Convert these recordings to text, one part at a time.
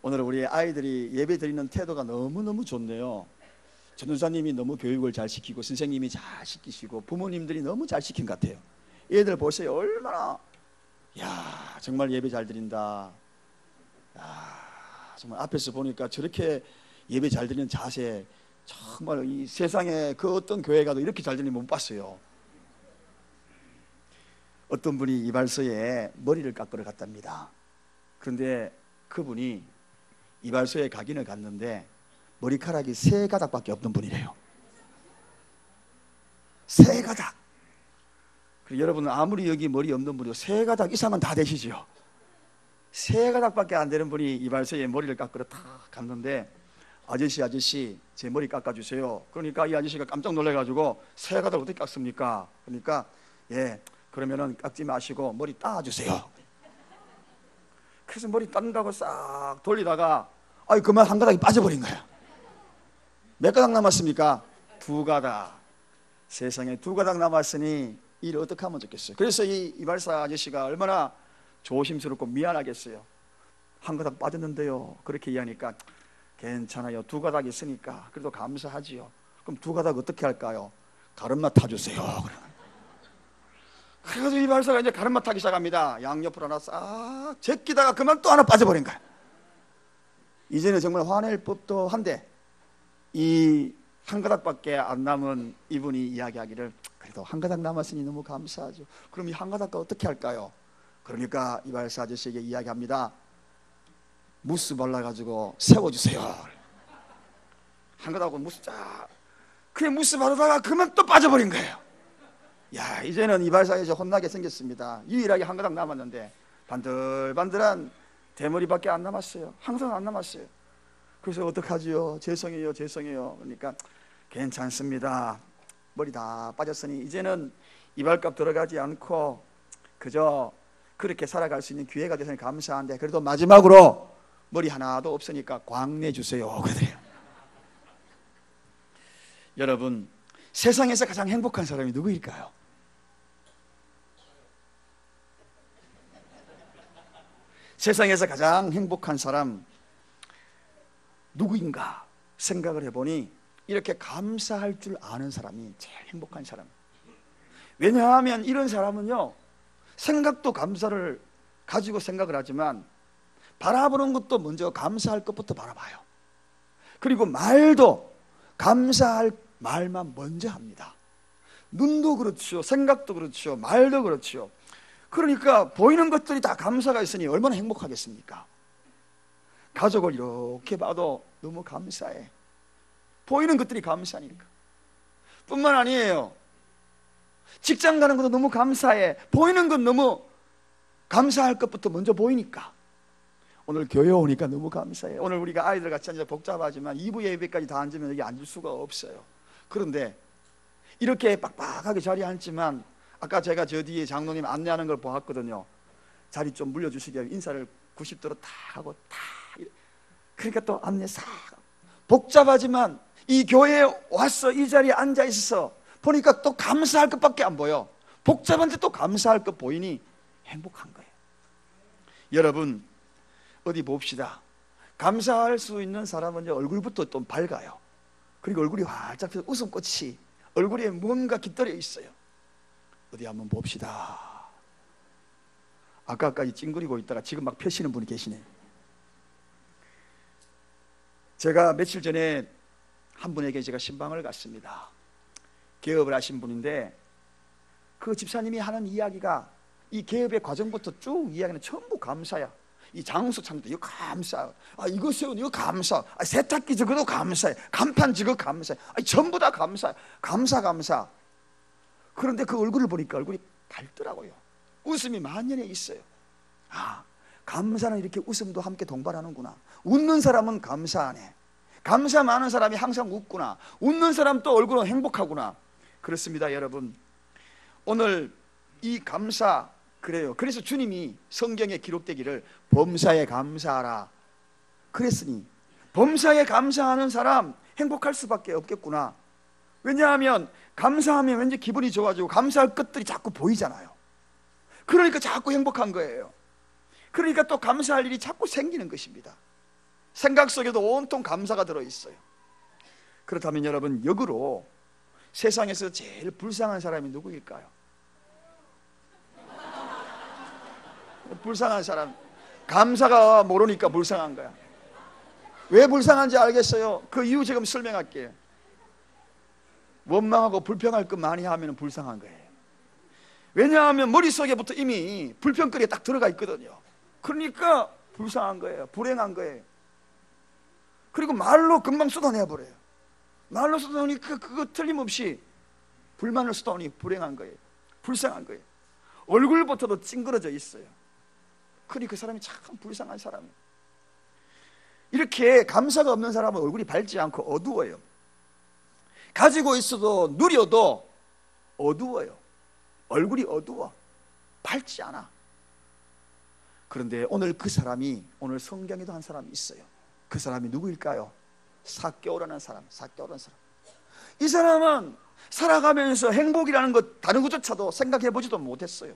오늘 우리 아이들이 예배 드리는 태도가 너무너무 좋네요. 전도사님이 너무 교육을 잘 시키고 선생님이 잘 시키시고 부모님들이 너무 잘 시킨 것 같아요. 얘들 보세요. 얼마나 정말 예배 잘 드린다. 정말 앞에서 보니까 저렇게 예배 잘 드리는 자세, 정말 이 세상에 그 어떤 교회 가도 이렇게 잘 드리는 못 봤어요. 어떤 분이 이발소에 머리를 깎으러 갔답니다. 그런데 그분이 이발소에 가기는 갔는데 머리카락이 3가닥밖에 없던 분이래요. 3가닥. 여러분은 아무리 여기 머리 없는 분도 3가닥 이상은 다 되시죠. 3가닥밖에 안 되는 분이 이발소에 머리를 깎으러 탁 갔는데, 아저씨 제 머리 깎아주세요. 그러니까 이 아저씨가 깜짝 놀래가지고 3가닥 어떻게 깎습니까? 그러니까 그러면은 깎지 마시고 머리 따주세요. 그래서 머리 딴다고 싹 돌리다가 그만 한 가닥이 빠져버린 거야. 몇 가닥 남았습니까? 2가닥. 세상에 2가닥 남았으니 일을 어떻게 하면 좋겠어요. 그래서 이 이발사 아저씨가 얼마나 조심스럽고 미안하겠어요. 1가닥 빠졌는데요. 그렇게 이야기하니까 괜찮아요. 2가닥 있으니까 그래도 감사하지요. 그럼 2가닥 어떻게 할까요? 가르마 타주세요. 그래서 이발사가 이제 가르마 타기 시작합니다. 양옆으로 하나 싹 제끼다가 그만 또 하나 빠져버린 거야. 이제는 정말 화낼 법도 한데 이 1가닥밖에 안 남은 이분이 이야기하기를, 그래도 1가닥 남았으니 너무 감사하죠. 그럼 이 1가닥과 어떻게 할까요? 그러니까 이발사 아저씨에게 이야기합니다. 무스 발라가지고 세워주세요. 1가닥하고 무스 그냥 무스 바르다가 그만 또 빠져버린 거예요. 이제는 이발사 아저씨 혼나게 생겼습니다. 유일하게 1가닥 남았는데 반들반들한 대머리밖에 안 남았어요. 항상 안 남았어요. 그래서 어떡하지요? 죄송해요. 그러니까 괜찮습니다. 머리 다 빠졌으니 이제는 이발값 들어가지 않고 그저 그렇게 살아갈 수 있는 기회가 되서 감사한데, 그래도 마지막으로 머리 하나도 없으니까 광내 주세요. 그래요. 여러분, 세상에서 가장 행복한 사람이 누구일까요? 세상에서 가장 행복한 사람 누구인가 생각을 해보니 이렇게 감사할 줄 아는 사람이 제일 행복한 사람. 왜냐하면 이런 사람은요, 생각도 감사를 가지고 생각을 하지만 바라보는 것도 먼저 감사할 것부터 바라봐요. 그리고 말도 감사할 말만 먼저 합니다. 눈도 그렇죠, 생각도 그렇죠, 말도 그렇죠. 그러니까 보이는 것들이 다 감사가 있으니 얼마나 행복하겠습니까? 가족을 이렇게 봐도 너무 감사해. 보이는 것들이 감사하니까. 뿐만 아니에요. 직장 가는 것도 너무 감사해. 보이는 건 너무 감사할 것부터 먼저 보이니까. 오늘 교회 오니까 너무 감사해. 오늘 우리가 아이들 같이 앉아 복잡하지만 2부 예배까지 다 앉으면 여기 앉을 수가 없어요. 그런데 이렇게 빡빡하게 자리에 앉지만, 아까 제가 저 뒤에 장로님 안내하는 걸 보았거든요. 자리 좀 물려주시게 인사를 90도로 다 하고 다, 그러니까 또 안내 싹. 복잡하지만 이 교회에 와서 이 자리에 앉아 있어서 보니까 또 감사할 것밖에 안 보여. 복잡한데 또 감사할 것 보이니 행복한 거예요. 여러분, 어디 봅시다. 감사할 수 있는 사람은 얼굴부터 좀 밝아요. 그리고 얼굴이 활짝 펴서 웃음꽃이 얼굴에 뭔가 깃들여 있어요. 어디 한번 봅시다. 아까까지 찡그리고 있다가 지금 막 펴시는 분이 계시네. 제가 며칠 전에 한 분에게 제가 신방을 갔습니다. 개업을 하신 분인데 그 집사님이 하는 이야기가 이 개업의 과정부터 쭉 이야기는 전부 감사야. 이 장수 창도 이거 감사, 이거 세운 이거 감사, 세탁기 저거도 감사해, 간판 저거 감사해, 전부 다 감사. 그런데 그 얼굴을 보니까 얼굴이 밝더라고요. 웃음이 만연해 있어요. 감사는 이렇게 웃음도 함께 동반하는구나. 웃는 사람은 감사하네. 감사 많은 사람이 항상 웃구나. 웃는 사람 또 얼굴은 행복하구나. 그렇습니다, 여러분. 오늘 이 감사, 그래요. 그래서 주님이 성경에 기록되기를 범사에 감사하라 그랬으니, 범사에 감사하는 사람 행복할 수밖에 없겠구나. 왜냐하면 감사하면 왠지 기분이 좋아지고 감사할 것들이 자꾸 보이잖아요. 그러니까 자꾸 행복한 거예요. 그러니까 또 감사할 일이 자꾸 생기는 것입니다. 생각 속에도 온통 감사가 들어있어요. 그렇다면 여러분, 역으로 세상에서 제일 불쌍한 사람이 누구일까요? 불쌍한 사람, 감사가 모르니까 불쌍한 거야. 왜 불쌍한지 알겠어요? 그 이유 지금 설명할게요. 원망하고 불평할 것 많이 하면 불쌍한 거예요. 왜냐하면 머릿속에부터 이미 불평거리에 딱 들어가 있거든요. 그러니까 불쌍한 거예요. 불행한 거예요. 그리고 말로 금방 쏟아내버려요. 말로 쏟아내니까 그거 틀림없이 불만을 쏟아내니 불행한 거예요. 불쌍한 거예요. 얼굴부터도 찡그러져 있어요. 그러니 그 사람이 참 불쌍한 사람이에요. 이렇게 감사가 없는 사람은 얼굴이 밝지 않고 어두워요. 가지고 있어도 누려도 어두워요. 얼굴이 어두워. 밝지 않아. 그런데 오늘 그 사람이, 오늘 성경에도 한 사람이 있어요. 그 사람이 누구일까요? 삭개오라는 사람. 삭개오라는 사람. 이 사람은 살아가면서 행복이라는 것 다른 것조차도 생각해보지도 못했어요.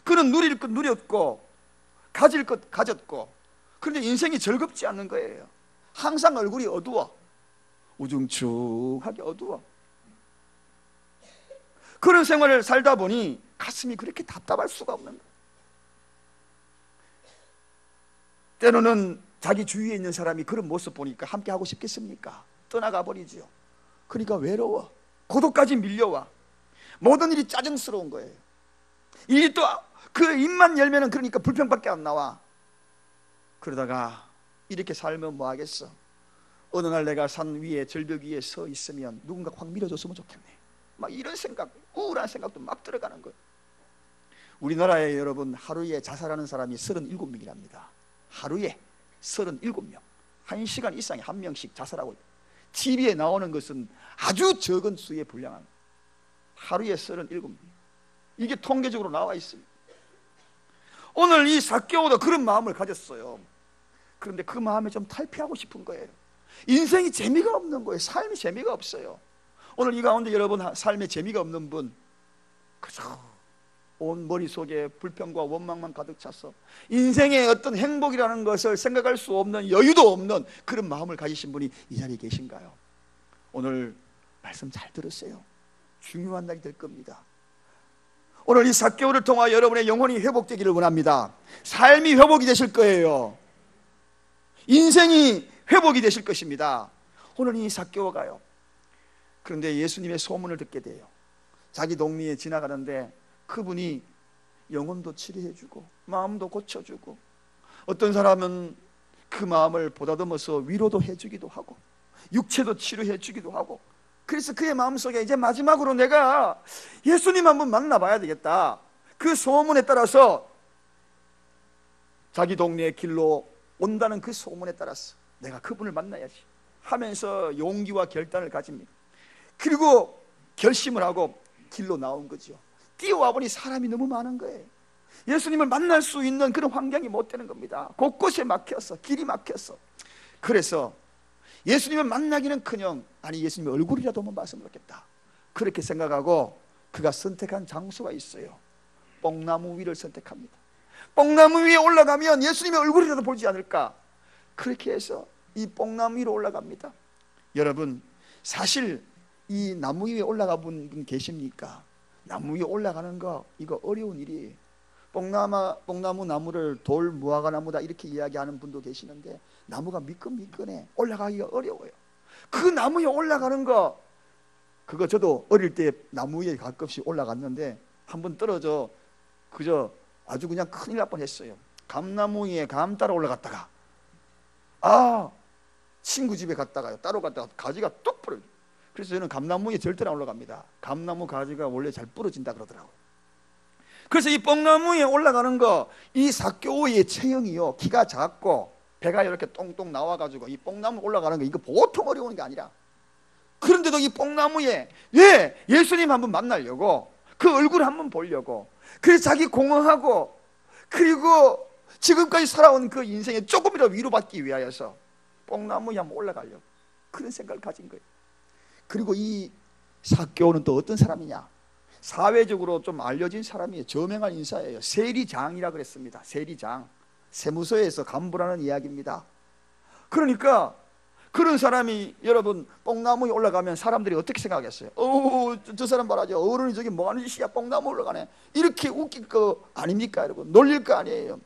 그는 누릴 것 누렸고 가질 것 가졌고, 그런데 인생이 즐겁지 않는 거예요. 항상 얼굴이 어두워. 우중충하게 어두워. 그런 생활을 살다 보니 가슴이 그렇게 답답할 수가 없는 거예요. 때로는 자기 주위에 있는 사람이 그런 모습 보니까 함께 하고 싶겠습니까? 떠나가 버리죠. 그러니까 외로워. 고독까지 밀려와. 모든 일이 짜증스러운 거예요. 일이 또 그 입만 열면은 그러니까 불평밖에 안 나와. 그러다가 이렇게 살면 뭐 하겠어? 어느 날 내가 산 위에, 절벽 위에 서 있으면 누군가 확 밀어줬으면 좋겠네. 막 이런 생각, 우울한 생각도 막 들어가는 거예요. 우리나라에 여러분, 하루에 자살하는 사람이 37명이랍니다. 하루에 37명. 1시간 이상에 한 명씩 자살하고 있다. TV에 나오는 것은 아주 적은 수에 불량한, 하루에 37명. 이게 통계적으로 나와 있습니다. 오늘 이 삭개오도 그런 마음을 가졌어요. 그런데 그 마음에 좀 탈피하고 싶은 거예요. 인생이 재미가 없는 거예요. 삶이 재미가 없어요. 오늘 이 가운데 여러분, 삶에 재미가 없는 분, 그저 온 머릿속에 불평과 원망만 가득 차서 인생의 어떤 행복이라는 것을 생각할 수 없는, 여유도 없는 그런 마음을 가지신 분이 이 자리에 계신가요? 오늘 말씀 잘 들으세요. 중요한 날이 될 겁니다. 오늘 이 삭개오를 통하여 여러분의 영혼이 회복되기를 원합니다. 삶이 회복이 되실 거예요. 인생이 회복이 되실 것입니다. 오늘 이 삭개오가요, 그런데 예수님의 소문을 듣게 돼요. 자기 동네에 지나가는데 그분이 영혼도 치료해주고 마음도 고쳐주고, 어떤 사람은 그 마음을 보다듬어서 위로도 해주기도 하고 육체도 치료해주기도 하고, 그래서 그의 마음속에 이제 마지막으로 내가 예수님 한번 만나봐야 되겠다. 그 소문에 따라서 자기 동네의 길로 온다는 그 소문에 따라서 내가 그분을 만나야지 하면서 용기와 결단을 가집니다. 그리고 결심을 하고 길로 나온 거죠. 뛰어와 보니 사람이 너무 많은 거예요. 예수님을 만날 수 있는 그런 환경이 못 되는 겁니다. 곳곳에 막혔어. 길이 막혔어. 그래서 예수님을 만나기는커녕, 아니 예수님의 얼굴이라도 한번 봤으면 좋겠다, 그렇게 생각하고 그가 선택한 장소가 있어요. 뽕나무 위를 선택합니다. 뽕나무 위에 올라가면 예수님의 얼굴이라도 보지 않을까, 그렇게 해서 이 뽕나무 위로 올라갑니다. 여러분, 사실 이 나무 위에 올라가 본 분 계십니까? 나무 위에 올라가는 거 이거 어려운 일이에요. 뽕나무 나무를 돌 무화과 나무다 이렇게 이야기하는 분도 계시는데, 나무가 미끈미끈해. 올라가기가 어려워요. 그 나무 위에 올라가는 거, 그거 저도 어릴 때 나무 위에 가끔씩 올라갔는데 한번 떨어져 그저 아주 그냥 큰일 날 뻔했어요. 감나무 위에 감 따라 올라갔다가 친구 집에 갔다가요, 따로 갔다가 가지가 뚝 부러져. 그래서 저는 감나무 위에 절대 안 올라갑니다. 감나무 가지가 원래 잘 부러진다 그러더라고요. 그래서 이 뽕나무 위에 올라가는 거, 이 삭개오의 체형이요, 키가 작고 배가 이렇게 똥똥 나와가지고 이 뽕나무 올라가는 거 이거 보통 어려운 게 아니라, 그런데도 이 뽕나무에 예수님 한번 만나려고, 그 얼굴 한번 보려고, 그래서 자기 공허하고 그리고 지금까지 살아온 그 인생에 조금이라도 위로받기 위하여서 뽕나무에 한번 올라가려고 그런 생각을 가진 거예요. 그리고 이 삭개오는 또 어떤 사람이냐, 사회적으로 좀 알려진 사람이에요. 저명한 인사예요. 세리장이라 그랬습니다. 세리장, 세무서에서 간부라는 이야기입니다. 그러니까 그런 사람이 여러분 뽕나무에 올라가면 사람들이 어떻게 생각하겠어요? 저 사람 말하죠. 어른이 저기 뭐하는 짓이야, 뽕나무 올라가네. 이렇게 웃길 거 아닙니까 여러분? 놀릴 거 아니에요.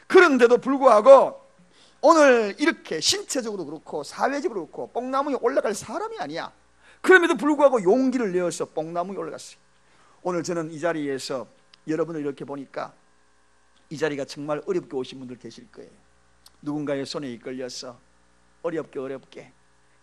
그런데도 불구하고 오늘 이렇게 신체적으로 그렇고 사회적으로 그렇고 뽕나무에 올라갈 사람이 아니야. 그럼에도 불구하고 용기를 내어서 뽕나무에 올라갔어요. 오늘 저는 이 자리에서 여러분을 이렇게 보니까 이 자리가 정말 어렵게 오신 분들 계실 거예요. 누군가의 손에 이끌려서 어렵게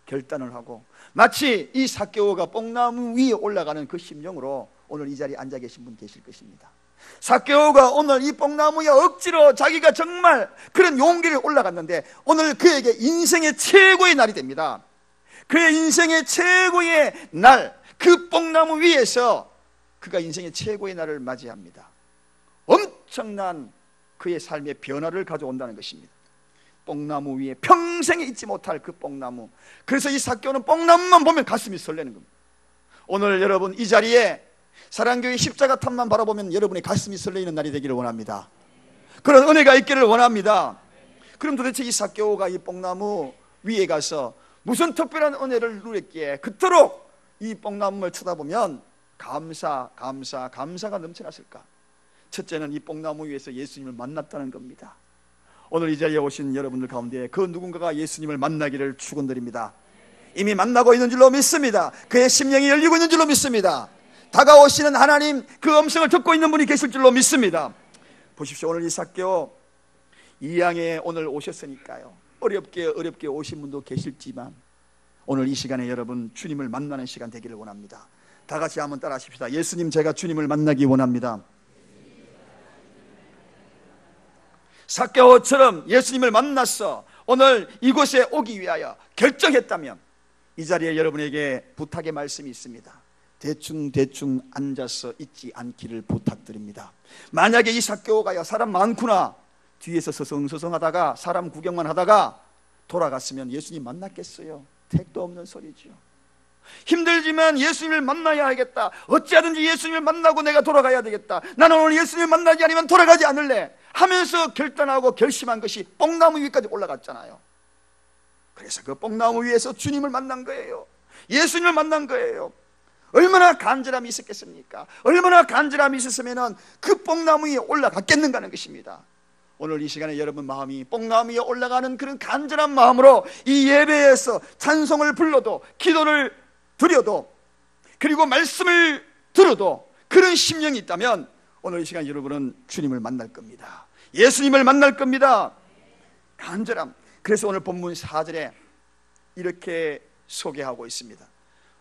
결단을 하고 마치 이 삭개오가 뽕나무 위에 올라가는 그 심정으로 오늘 이 자리에 앉아 계신 분 계실 것입니다. 삭개오가 오늘 이 뽕나무에 억지로 자기가 정말 그런 용기를 올라갔는데 오늘 그에게 인생의 최고의 날이 됩니다. 그의 인생의 최고의 날, 그 뽕나무 위에서 그가 인생의 최고의 날을 맞이합니다. 엄청난 그의 삶의 변화를 가져온다는 것입니다. 뽕나무 위에 평생에 잊지 못할 그 뽕나무. 그래서 이 삭개오는 뽕나무만 보면 가슴이 설레는 겁니다. 오늘 여러분 이 자리에 사랑교회 십자가탑만 바라보면 여러분의 가슴이 설레이는 날이 되기를 원합니다. 그런 은혜가 있기를 원합니다. 그럼 도대체 이 삭개오가 이 뽕나무 위에 가서 무슨 특별한 은혜를 누렸기에 그토록 이 뽕나무를 쳐다보면 감사가 넘쳐났을까? 첫째는 이 뽕나무 위에서 예수님을 만났다는 겁니다. 오늘 이 자리에 오신 여러분들 가운데 그 누군가가 예수님을 만나기를 축원드립니다. 이미 만나고 있는 줄로 믿습니다. 그의 심령이 열리고 있는 줄로 믿습니다. 다가오시는 하나님 그 음성을 듣고 있는 분이 계실 줄로 믿습니다. 보십시오. 오늘 이 삭개오 이 양에 오늘 오셨으니까요. 어렵게 오신 분도 계실지만 오늘 이 시간에 여러분 주님을 만나는 시간 되기를 원합니다. 다 같이 한번 따라 하십시다. 예수님, 제가 주님을 만나기 원합니다. 삭개오처럼 예수님을 만났어 오늘 이곳에 오기 위하여 결정했다면 이 자리에 여러분에게 부탁의 말씀이 있습니다. 대충 앉아서 있지 않기를 부탁드립니다. 만약에 이 삭개오가요 사람 많구나 뒤에서 서성서성하다가 사람 구경만 하다가 돌아갔으면 예수님 만났겠어요? 택도 없는 소리죠. 힘들지만 예수님을 만나야 하겠다. 어찌하든지 예수님을 만나고 내가 돌아가야 되겠다. 나는 오늘 예수님을 만나지 않으면 돌아가지 않을래 하면서 결단하고 결심한 것이 뽕나무 위까지 올라갔잖아요. 그래서 그 뽕나무 위에서 주님을 만난 거예요. 예수님을 만난 거예요. 얼마나 간절함이 있었겠습니까? 얼마나 간절함이 있었으면 그 뽕나무 위에 올라갔겠는가 하는 것입니다. 오늘 이 시간에 여러분 마음이 뽕나무 위에 올라가는 그런 간절한 마음으로 이 예배에서 찬송을 불러도 기도를 드려도 그리고 말씀을 들어도 그런 심령이 있다면 오늘 이 시간 여러분은 주님을 만날 겁니다. 예수님을 만날 겁니다. 간절함. 그래서 오늘 본문 4절에 이렇게 소개하고 있습니다.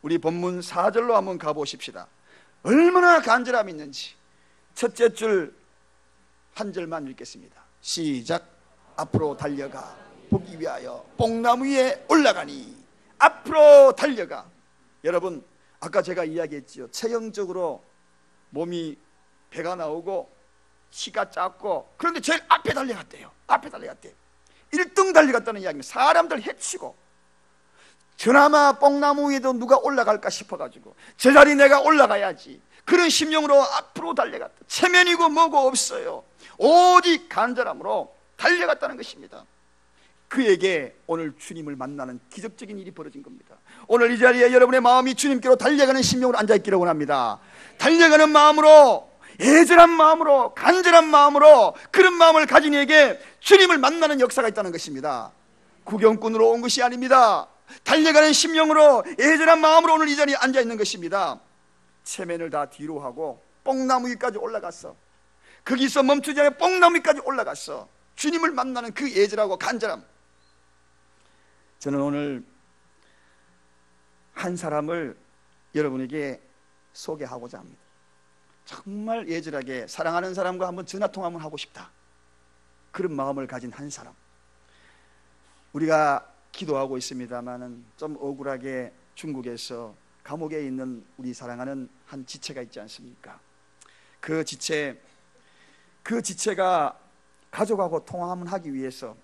우리 본문 4절로 한번 가보십시다. 얼마나 간절함이 있는지 첫째 줄 한 절만 읽겠습니다. 시작. 앞으로 달려가 보기 위하여 뽕나무 위에 올라가니. 앞으로 달려가. 여러분 아까 제가 이야기했죠. 체형적으로 몸이 배가 나오고 키가 작고 그런데 제일 앞에 달려갔대요. 앞에 달려갔대요. 1등 달려갔다는 이야기입니다. 사람들 해치고 저나마 뽕나무 위에도 누가 올라갈까 싶어가지고 제자리 내가 올라가야지 그런 심령으로 앞으로 달려갔다. 체면이고 뭐고 없어요. 오직 간절함으로 달려갔다는 것입니다. 그에게 오늘 주님을 만나는 기적적인 일이 벌어진 겁니다. 오늘 이 자리에 여러분의 마음이 주님께로 달려가는 심령으로 앉아있기를 원합니다. 달려가는 마음으로, 애절한 마음으로, 간절한 마음으로 그런 마음을 가진 이에게 주님을 만나는 역사가 있다는 것입니다. 구경꾼으로 온 것이 아닙니다. 달려가는 심령으로 애절한 마음으로 오늘 이 자리에 앉아있는 것입니다. 체면을 다 뒤로 하고 뽕나무 위까지 올라갔어. 거기서 멈추지 않고 뽕나무 위까지 올라갔어. 주님을 만나는 그 애절하고 간절함. 저는 오늘 한 사람을 여러분에게 소개하고자 합니다. 정말 애절하게 사랑하는 사람과 한번 전화통화 한번 하고 싶다. 그런 마음을 가진 한 사람. 우리가 기도하고 있습니다마는 좀 억울하게 중국에서 감옥에 있는 우리 사랑하는 한 지체가 있지 않습니까? 그 지체가 가족하고 통화만 하기 위해서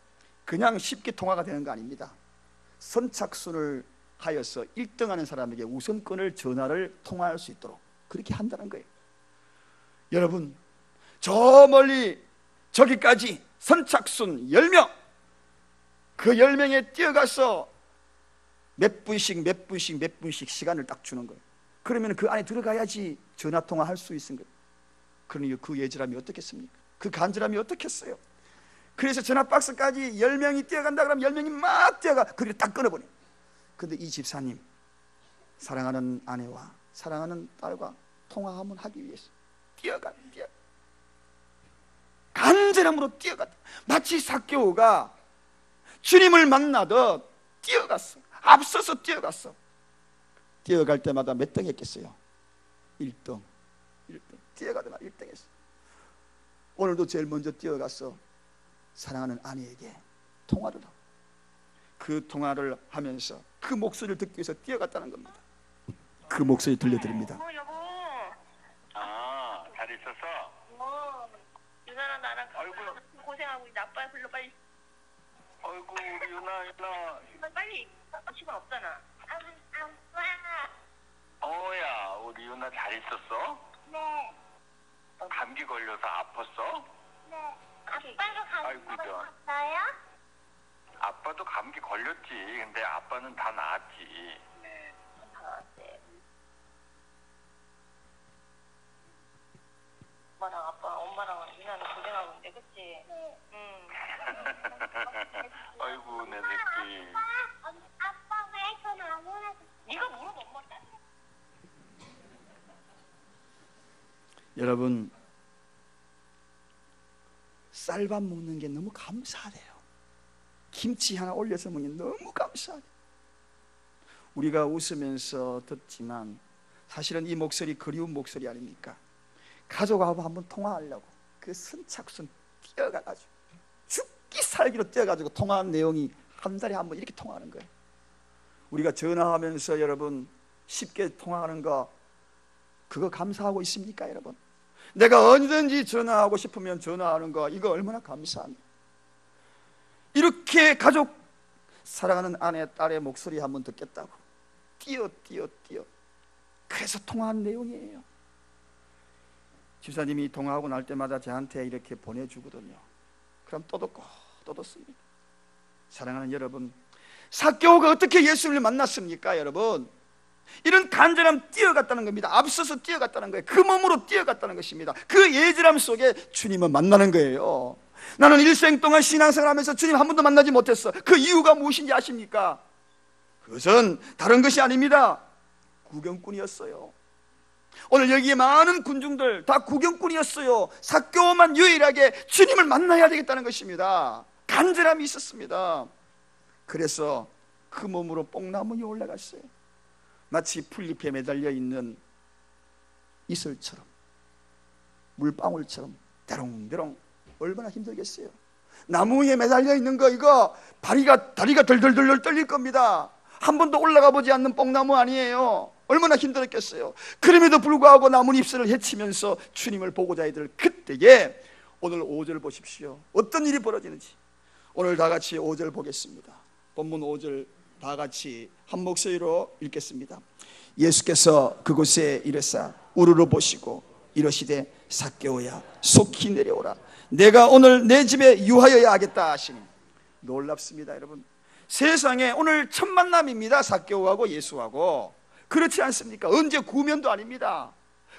그냥 쉽게 통화가 되는 거 아닙니다. 선착순을 하여서 1등하는 사람에게 우선권을 전화를 통화할 수 있도록 그렇게 한다는 거예요. 여러분 저 멀리 저기까지 선착순 10명 그 그 10명에 뛰어가서 몇 분씩 시간을 딱 주는 거예요. 그러면 그 안에 들어가야지 전화통화 할 수 있는 거예요. 그러니 그 예절함이 어떻겠습니까? 그 간절함이 어떻겠어요? 그래서 전화박스까지 10명이 뛰어간다 그러면 10명이 막 뛰어가. 그리고 딱 끊어버려. 근데 이 집사님, 사랑하는 아내와 사랑하는 딸과 통화 한번 하기 위해서 뛰어가. 간절함으로 뛰어갔다. 마치 삭개오가 주님을 만나듯 뛰어갔어. 앞서서 뛰어갔어. 뛰어갈 때마다 몇 등 했겠어요? 1등. 뛰어가다가 1등 했어. 오늘도 제일 먼저 뛰어갔어. 사랑하는 아내에게 통화를 하고, 그 통화를 하면서 그 목소리를 듣기 위해서 뛰어갔다는 겁니다. 그 목소리 들려드립니다. 여보. 잘 있었어? 유나랑 나랑 고생하고 있는데 아빠 불러 빨리. 아이고 우리 유나 빨리. 시간 없잖아. 아빠. 어야 우리 유나 잘 있었어? 네. 감기 걸려서 아팠어? 네. 아빠도 아이고, 갔어요? 아빠도 감기 걸렸지. 근데 아빠는 다 나았지. 네. 다 나았대. 엄마랑 유나는 고생하고 있는데, 그치? 응. 아이고 내 새끼. 아빠 왜 전화 안 오나? 네가 물어봐, 엄마. 여러분, 쌀밥 먹는 게 너무 감사하대요. 김치 하나 올려서 먹는 게 너무 감사하대요. 우리가 웃으면서 듣지만 사실은 이 목소리 그리운 목소리 아닙니까? 가족하고 한번 통화하려고 그 선착순 뛰어가가지고 죽기 살기로 뛰어가지고 통화한 내용이 한 달에 한 번 이렇게 통화하는 거예요. 우리가 전화하면서 여러분 쉽게 통화하는 거, 그거 감사하고 있습니까 여러분? 내가 언제든지 전화하고 싶으면 전화하는 거, 이거 얼마나 감사합니까? 이렇게 가족, 사랑하는 아내, 딸의 목소리 한번 듣겠다고 뛰어. 그래서 통화한 내용이에요. 집사님이 통화하고 날 때마다 저한테 이렇게 보내주거든요. 그럼 또 듣습니다. 사랑하는 여러분, 삭개오가 어떻게 예수를 만났습니까 여러분? 이런 간절함, 뛰어갔다는 겁니다. 앞서서 뛰어갔다는 거예요. 그 몸으로 뛰어갔다는 것입니다. 그 예절함 속에 주님을 만나는 거예요. 나는 일생 동안 신앙생활 하면서 주님 한 번도 만나지 못했어. 그 이유가 무엇인지 아십니까? 그것은 다른 것이 아닙니다. 구경꾼이었어요. 오늘 여기에 많은 군중들 다 구경꾼이었어요. 삭개오만 유일하게 주님을 만나야 되겠다는 것입니다. 간절함이 있었습니다. 그래서 그 몸으로 뽕나무 위에 올라갔어요. 마치 풀잎에 매달려 있는 이슬처럼, 물방울처럼 대롱대롱. 얼마나 힘들겠어요. 나무 위에 매달려 있는 거, 이거 다리가 덜덜덜 떨릴 겁니다. 한 번도 올라가 보지 않는 뽕나무 아니에요. 얼마나 힘들었겠어요. 그럼에도 불구하고 나뭇잎새를 헤치면서 주님을 보고자 하던 그때에 오늘 5절 보십시오. 어떤 일이 벌어지는지. 오늘 다 같이 5절 보겠습니다. 본문 5절 다 같이 한 목소리로 읽겠습니다. 예수께서 그곳에 이르사 우르르 보시고 이러시되 삭개오야 속히 내려오라. 내가 오늘 내 집에 유하여야 하겠다 하시니. 놀랍습니다 여러분. 세상에 오늘 첫 만남입니다. 삭개오하고 예수하고. 그렇지 않습니까? 언제 구면도 아닙니다.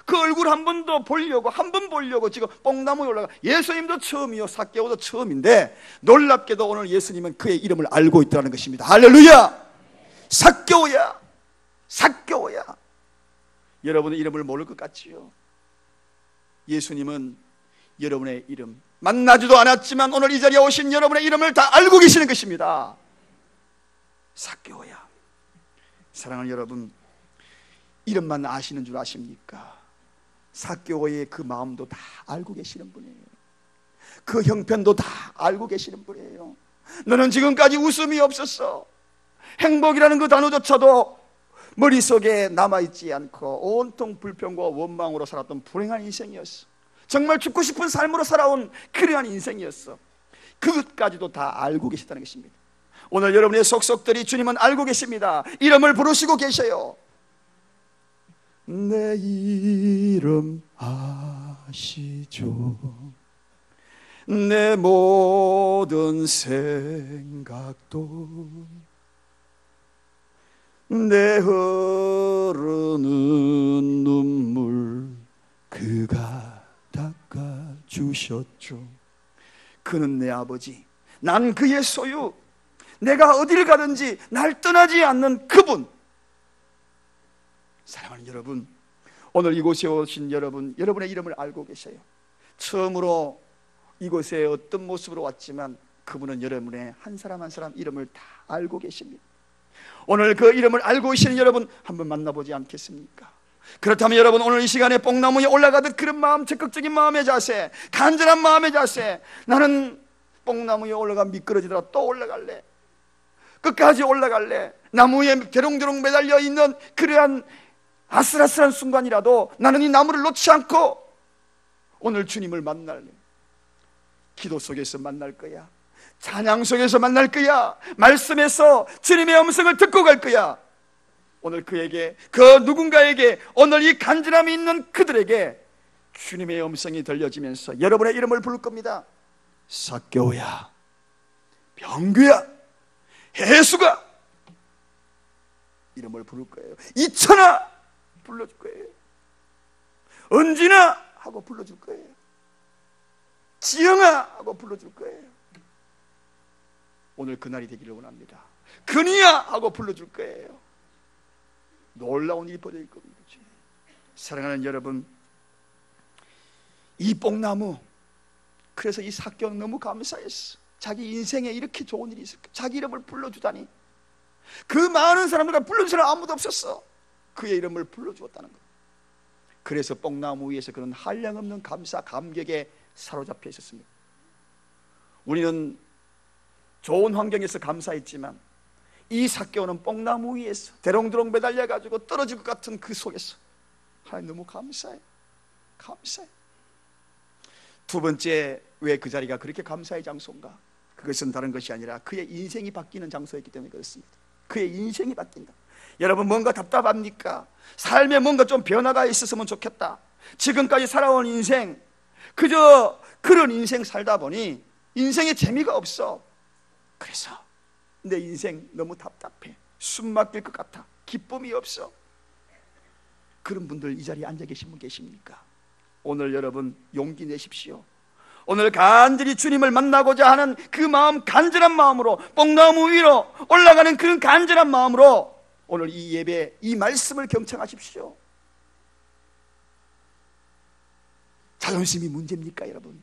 그 얼굴 한 번 보려고 지금 뽕나무에 올라가. 예수님도 처음이요, 삭개오도 처음인데 놀랍게도 오늘 예수님은 그의 이름을 알고 있다는 것입니다. 할렐루야. 삭개오야. 여러분의 이름을 모를 것 같지요? 예수님은 여러분의 이름, 만나지도 않았지만 오늘 이 자리에 오신 여러분의 이름을 다 알고 계시는 것입니다. 삭개오야. 사랑하는 여러분, 이름만 아시는 줄 아십니까? 삭개오의 그 마음도 다 알고 계시는 분이에요. 그 형편도 다 알고 계시는 분이에요. 너는 지금까지 웃음이 없었어. 행복이라는 그 단어조차도 머릿속에 남아있지 않고 온통 불평과 원망으로 살았던 불행한 인생이었어. 정말 죽고 싶은 삶으로 살아온 그러한 인생이었어. 그것까지도 다 알고 계시다는 것입니다. 오늘 여러분의 속속들이 주님은 알고 계십니다. 이름을 부르시고 계셔요. 내 이름 아시죠? 내 모든 생각도 내 흐르는 눈물 그가 닦아주셨죠. 그는 내 아버지, 난 그의 소유, 내가 어디를 가든지 날 떠나지 않는 그분. 사랑하는 여러분, 오늘 이곳에 오신 여러분, 여러분의 이름을 알고 계세요. 처음으로 이곳에 어떤 모습으로 왔지만 그분은 여러분의 한 사람 한 사람 이름을 다 알고 계십니다. 오늘 그 이름을 알고 계시는 여러분 한번 만나보지 않겠습니까? 그렇다면 여러분, 오늘 이 시간에 뽕나무에 올라가듯 그런 마음, 적극적인 마음의 자세, 간절한 마음의 자세, 나는 뽕나무에 올라가 미끄러지더라도 또 올라갈래, 끝까지 올라갈래, 나무에 대롱대롱 매달려 있는 그러한 아슬아슬한 순간이라도 나는 이 나무를 놓지 않고 오늘 주님을 만날래. 기도 속에서 만날 거야, 찬양 속에서 만날 거야, 말씀에서 주님의 음성을 듣고 갈 거야. 오늘 그에게, 그 누군가에게, 오늘 이 간절함이 있는 그들에게 주님의 음성이 들려지면서 여러분의 이름을 부를 겁니다. 삭개오야, 병규야, 해수가, 이름을 부를 거예요. 이천아 불러줄 거예요. 은진아 하고 불러줄 거예요. 지영아 하고 불러줄 거예요. 오늘 그날이 되기를 원합니다. 근이야 하고 불러줄 거예요. 놀라운 일이 벌어질 겁니다. 사랑하는 여러분, 이 뽕나무, 그래서 이 삭개오는 너무 감사했어. 자기 인생에 이렇게 좋은 일이 있을까? 자기 이름을 불러주다니. 그 많은 사람들과 불러준 사람 아무도 없었어. 그의 이름을 불러주었다는 것. 그래서 뽕나무 위에서 그런 한량없는 감사, 감격에 사로잡혀 있었습니다. 우리는 좋은 환경에서 감사했지만 이 삭개오는 뽕나무 위에서 대롱대롱 매달려가지고 떨어질 것 같은 그 속에서 하나님 너무 감사해. 감사해. 두 번째, 왜 그 자리가 그렇게 감사의 장소인가? 그것은 다른 것이 아니라 그의 인생이 바뀌는 장소였기 때문에 그렇습니다. 그의 인생이 바뀐다. 여러분, 뭔가 답답합니까? 삶에 뭔가 좀 변화가 있었으면 좋겠다. 지금까지 살아온 인생, 그저 그런 인생 살다 보니 인생에 재미가 없어. 그래서 내 인생 너무 답답해, 숨 막힐 것 같아, 기쁨이 없어. 그런 분들 이 자리에 앉아 계신 분 계십니까? 오늘 여러분 용기 내십시오. 오늘 간절히 주님을 만나고자 하는 그 마음, 간절한 마음으로 뽕나무 위로 올라가는 그런 간절한 마음으로 오늘 이 예배, 이 말씀을 경청하십시오. 자존심이 문제입니까 여러분?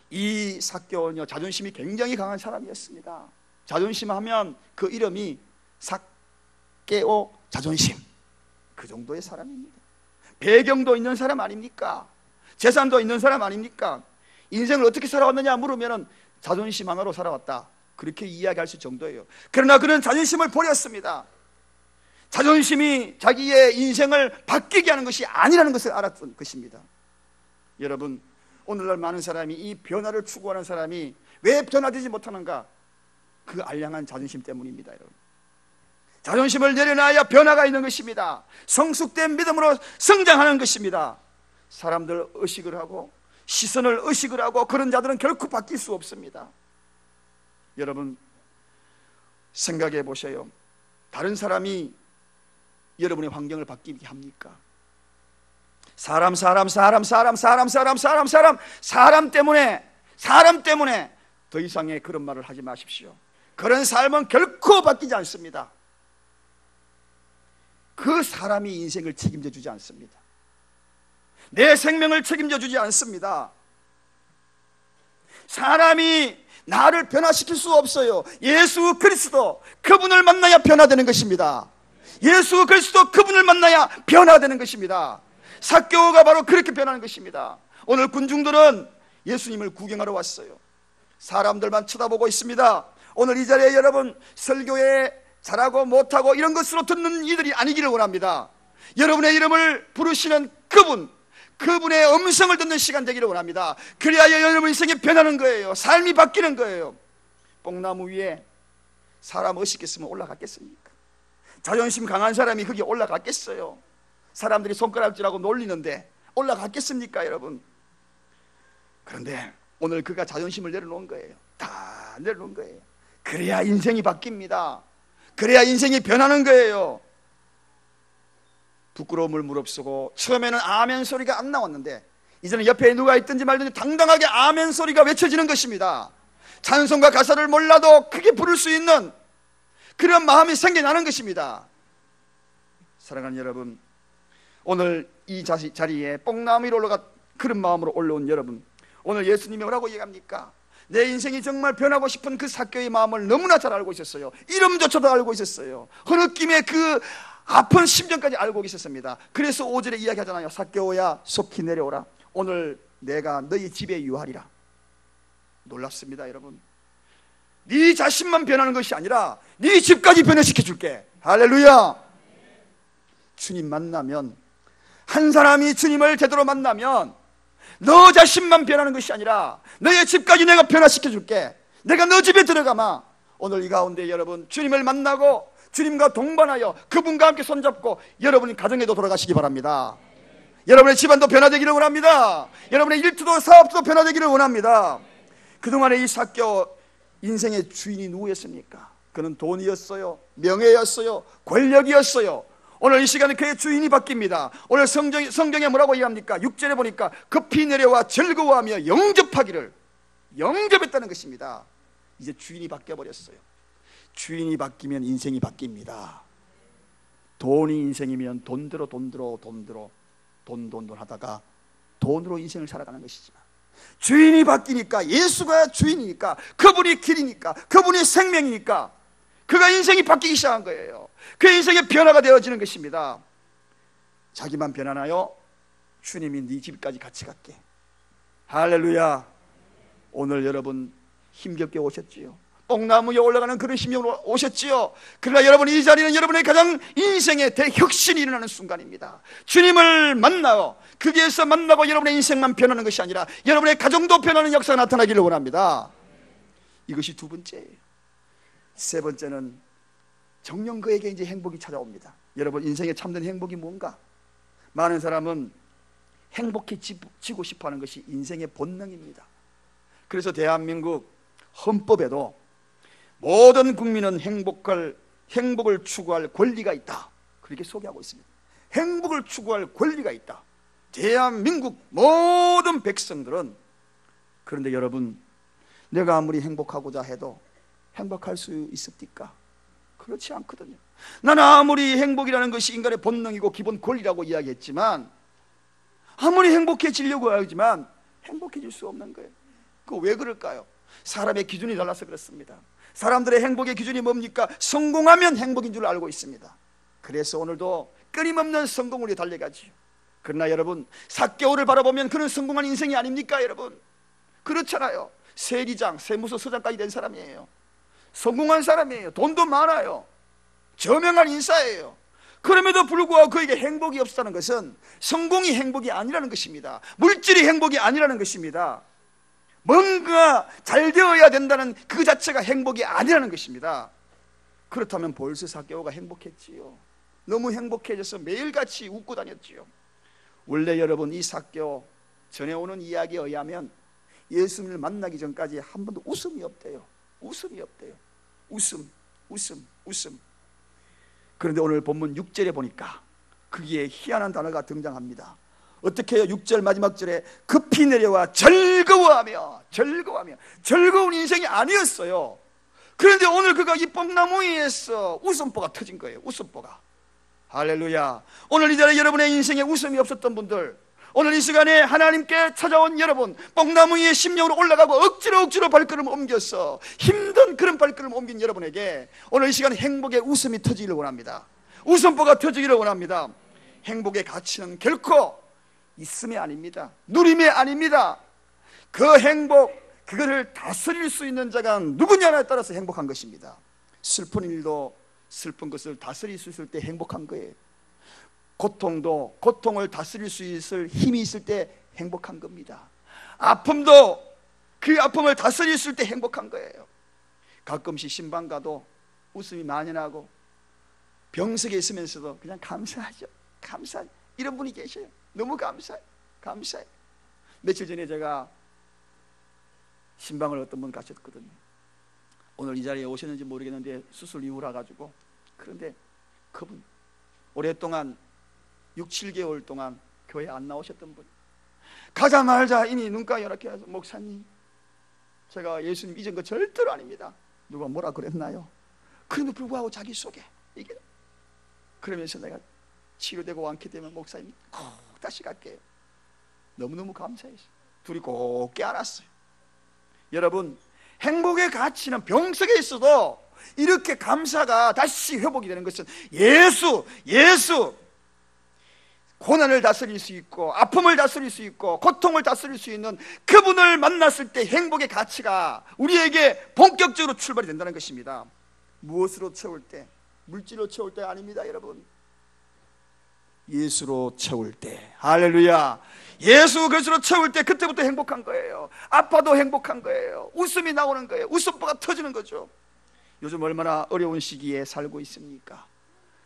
이 삭개오는요, 자존심이 굉장히 강한 사람이었습니다. 자존심 하면 그 이름이 삭개오 자존심, 그 정도의 사람입니다. 배경도 있는 사람 아닙니까? 재산도 있는 사람 아닙니까? 인생을 어떻게 살아왔느냐 물으면 자존심 하나로 살아왔다, 그렇게 이야기할 수 정도예요. 그러나 그는 자존심을 버렸습니다. 자존심이 자기의 인생을 바뀌게 하는 것이 아니라는 것을 알았던 것입니다. 여러분, 오늘날 많은 사람이 이 변화를 추구하는 사람이 왜 변화되지 못하는가? 그 알량한 자존심 때문입니다. 여러분, 자존심을 내려놔야 변화가 있는 것입니다. 성숙된 믿음으로 성장하는 것입니다. 사람들 의식을 하고 시선을 의식을 하고 그런 자들은 결코 바뀔 수 없습니다. 여러분, 생각해 보세요. 다른 사람이 여러분의 환경을 바뀌게 합니까? 사람 때문에 더 이상의 그런 말을 하지 마십시오. 그런 삶은 결코 바뀌지 않습니다. 그 사람이 인생을 책임져 주지 않습니다. 내 생명을 책임져 주지 않습니다. 사람이 나를 변화시킬 수 없어요. 예수 그리스도, 그분을 만나야 변화되는 것입니다. 예수 그리스도, 그분을 만나야 변화되는 것입니다. 삭개오가 바로 그렇게 변하는 것입니다. 오늘 군중들은 예수님을 구경하러 왔어요. 사람들만 쳐다보고 있습니다. 오늘 이 자리에 여러분, 설교에 잘하고 못하고 이런 것으로 듣는 이들이 아니기를 원합니다. 여러분의 이름을 부르시는 그분의 음성을 듣는 시간 되기를 원합니다. 그래야 여러분 인생이 변하는 거예요. 삶이 바뀌는 거예요. 뽕나무 위에 사람 의식했으면 올라갔겠습니까? 자존심 강한 사람이 거기 올라갔겠어요? 사람들이 손가락질하고 놀리는데 올라갔겠습니까 여러분? 그런데 오늘 그가 자존심을 내려놓은 거예요. 다 내려놓은 거예요. 그래야 인생이 바뀝니다. 그래야 인생이 변하는 거예요. 부끄러움을 무릅쓰고 처음에는 아멘 소리가 안 나왔는데 이제는 옆에 누가 있든지 말든지 당당하게 아멘 소리가 외쳐지는 것입니다. 찬송과 가사를 몰라도 크게 부를 수 있는 그런 마음이 생겨나는 것입니다. 사랑하는 여러분, 오늘 이 자리에 뽕나무 위로 올라가 그런 마음으로 올라온 여러분, 오늘 예수님이 뭐라고 얘기합니까? 내 인생이 정말 변하고 싶은 그 삭개오의 마음을 너무나 잘 알고 있었어요. 이름조차도 알고 있었어요. 흐느낌의 그 아픈 심정까지 알고 있었습니다. 그래서 5절에 이야기하잖아요. 삭개오야 속히 내려오라. 오늘 내가 너희 집에 유하리라. 놀랍습니다 여러분. 네 자신만 변하는 것이 아니라 네 집까지 변화시켜 줄게. 할렐루야. 주님 만나면, 한 사람이 주님을 제대로 만나면 너 자신만 변하는 것이 아니라 너의 집까지 내가 변화시켜 줄게. 내가 너 집에 들어가마. 오늘 이 가운데 여러분 주님을 만나고 주님과 동반하여 그분과 함께 손잡고 여러분이 가정에도 돌아가시기 바랍니다. 여러분의 집안도 변화되기를 원합니다. 여러분의 일터도 사업도 변화되기를 원합니다. 그동안에 이 삭개오 인생의 주인이 누구였습니까? 그는 돈이었어요, 명예였어요, 권력이었어요. 오늘 이 시간에 그의 주인이 바뀝니다. 오늘 성경에 뭐라고 얘기합니까? 6절에 보니까 급히 내려와 즐거워하며 영접하기를, 영접했다는 것입니다. 이제 주인이 바뀌어버렸어요. 주인이 바뀌면 인생이 바뀝니다. 돈이 인생이면 돈대로 돈 하다가 돈으로 인생을 살아가는 것이지만, 주인이 바뀌니까, 예수가 주인이니까, 그분이 길이니까, 그분이 생명이니까 그가 인생이 바뀌기 시작한 거예요. 그 인생의 변화가 되어지는 것입니다. 자기만 변하나요? 주님이 네 집까지 같이 갈게. 할렐루야. 오늘 여러분 힘겹게 오셨지요. 뽕나무 위에 올라가는 그런 심령으로 오셨지요. 그러나 여러분, 이 자리는 여러분의 가장 인생의 대혁신이 일어나는 순간입니다. 주님을 만나요. 거기에서 만나고 여러분의 인생만 변하는 것이 아니라 여러분의 가정도 변하는 역사가 나타나기를 원합니다. 이것이 두 번째예요. 세 번째는 정녕 그에게 이제 행복이 찾아옵니다. 여러분, 인생의 참된 행복이 뭔가? 많은 사람은 행복해지고 싶어하는 것이 인생의 본능입니다. 그래서 대한민국 헌법에도 모든 국민은 행복을 추구할 권리가 있다, 그렇게 소개하고 있습니다. 행복을 추구할 권리가 있다. 대한민국 모든 백성들은. 그런데 여러분, 내가 아무리 행복하고자 해도 행복할 수 있습니까? 그렇지 않거든요. 나는 아무리 행복이라는 것이 인간의 본능이고 기본 권리라고 이야기했지만, 아무리 행복해지려고 하지만 행복해질 수 없는 거예요. 그거 왜 그럴까요? 사람의 기준이 달라서 그렇습니다. 사람들의 행복의 기준이 뭡니까? 성공하면 행복인 줄 알고 있습니다. 그래서 오늘도 끊임없는 성공을 위해 달려가지요. 그러나 여러분, 삭개오를 바라보면 그는 성공한 인생이 아닙니까 여러분? 그렇잖아요. 세리장, 세무서 서장까지 된 사람이에요. 성공한 사람이에요. 돈도 많아요. 저명한 인사예요. 그럼에도 불구하고 그에게 행복이 없다는 것은 성공이 행복이 아니라는 것입니다. 물질이 행복이 아니라는 것입니다. 뭔가 잘 되어야 된다는 그 자체가 행복이 아니라는 것입니다. 그렇다면 벌써 삭개오가 행복했지요. 너무 행복해져서 매일같이 웃고 다녔지요. 원래 여러분, 이 삭개오 전해오는 이야기에 의하면 예수님을 만나기 전까지 한 번도 웃음이 없대요. 웃음이 없대요. 웃음. 그런데 오늘 본문 6절에 보니까 거기에 희한한 단어가 등장합니다. 어떻게 해요? 6절 마지막 절에 급히 내려와 즐거워하며. 즐거운 인생이 아니었어요. 그런데 오늘 그가 이 뽕나무 위에서 웃음보가 터진 거예요. 웃음보가. 할렐루야. 오늘 이 자리에 여러분의 인생에 웃음이 없었던 분들, 오늘 이 시간에 하나님께 찾아온 여러분, 뽕나무 위에 심령으로 올라가고 억지로 발걸음 옮겨서 힘든 그런 발걸음 옮긴 여러분에게 오늘 이 시간에 행복의 웃음이 터지기를 원합니다. 웃음보가 터지기를 원합니다. 행복의 가치는 결코 있음이 아닙니다. 누림이 아닙니다. 그 행복, 그거를 다스릴 수 있는 자가 누구냐에 따라서 행복한 것입니다. 슬픈 일도 슬픈 것을 다스릴 수 있을 때 행복한 거예요. 고통도 고통을 다스릴 수 있을 힘이 있을 때 행복한 겁니다. 아픔도 그 아픔을 다스릴 수 있을 때 행복한 거예요. 가끔씩 신방 가도 웃음이 만연하고 병석에 있으면서도 그냥 감사하죠. 이런 분이 계셔요. 너무 감사해요. 며칠 전에 제가 신방을 어떤 분 가셨거든요. 오늘 이 자리에 오셨는지 모르겠는데 수술 이후라 가지고, 그런데 그분 오랫동안 6, 7개월 동안 교회 안 나오셨던 분, 가자마자 이미 눈가 연락해 와서 목사님, 제가 예수님 잊은 거 절대로 아닙니다. 누가 뭐라 그랬나요? 그럼에도 불구하고 자기 속에 이게, 그러면서 내가 치료되고 완쾌 되면 목사님 꼭 다시 갈게요. 너무너무 감사해서 둘이 꼭 껴안았어요. 여러분, 행복의 가치는 병석에 있어도 이렇게 감사가 다시 회복이 되는 것은 예수 고난을 다스릴 수 있고 아픔을 다스릴 수 있고 고통을 다스릴 수 있는 그분을 만났을 때 행복의 가치가 우리에게 본격적으로 출발이 된다는 것입니다. 무엇으로 채울 때? 물질로 채울 때 아닙니다, 여러분. 예수로 채울 때. 할렐루야. 예수 그리스도로 채울 때 그때부터 행복한 거예요. 아파도 행복한 거예요. 웃음이 나오는 거예요. 웃음보가 터지는 거죠. 요즘 얼마나 어려운 시기에 살고 있습니까?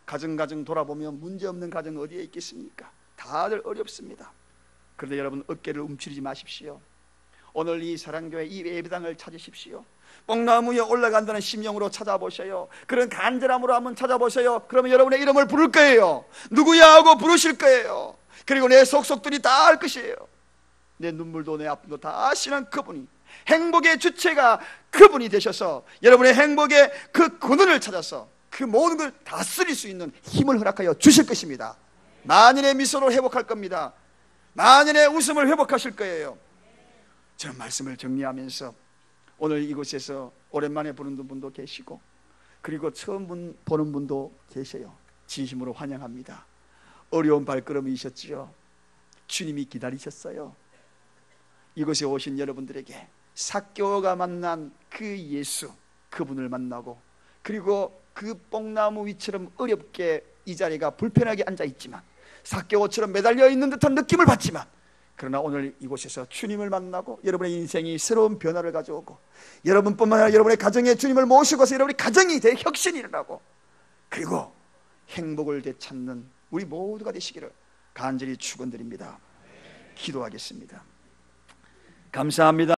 가정 돌아보면 문제없는 가정 어디에 있겠습니까? 다들 어렵습니다. 그런데 여러분, 어깨를 움츠리지 마십시오. 오늘 이 사랑교회 이 예배당을 찾으십시오. 뽕나무 위에 올라간다는 심령으로 찾아보셔요. 그런 간절함으로 한번 찾아보셔요. 그러면 여러분의 이름을 부를 거예요. 누구야 하고 부르실 거예요. 그리고 내 속속들이 다 알 것이에요. 내 눈물도 내 아픔도 다 아시는 그분이, 행복의 주체가 그분이 되셔서 여러분의 행복의 그 근원을 찾아서 그 모든 걸 다스릴 수 있는 힘을 허락하여 주실 것입니다. 만인의 미소를 회복할 겁니다. 만인의 웃음을 회복하실 거예요. 저는 말씀을 정리하면서 오늘 이곳에서 오랜만에 보는 분도 계시고, 그리고 처음 보는 분도 계세요. 진심으로 환영합니다. 어려운 발걸음이셨지요. 주님이 기다리셨어요. 이곳에 오신 여러분들에게 삭개오가 만난 그 예수, 그분을 만나고, 그리고 그 뽕나무 위처럼 어렵게 이 자리가 불편하게 앉아있지만, 삭개오처럼 매달려 있는 듯한 느낌을 받지만, 그러나 오늘 이곳에서 주님을 만나고 여러분의 인생이 새로운 변화를 가져오고, 여러분뿐만 아니라 여러분의 가정에 주님을 모시고서 여러분의 가정이 대혁신이 일어나고, 그리고 행복을 되찾는 우리 모두가 되시기를 간절히 축원드립니다. 기도하겠습니다. 감사합니다.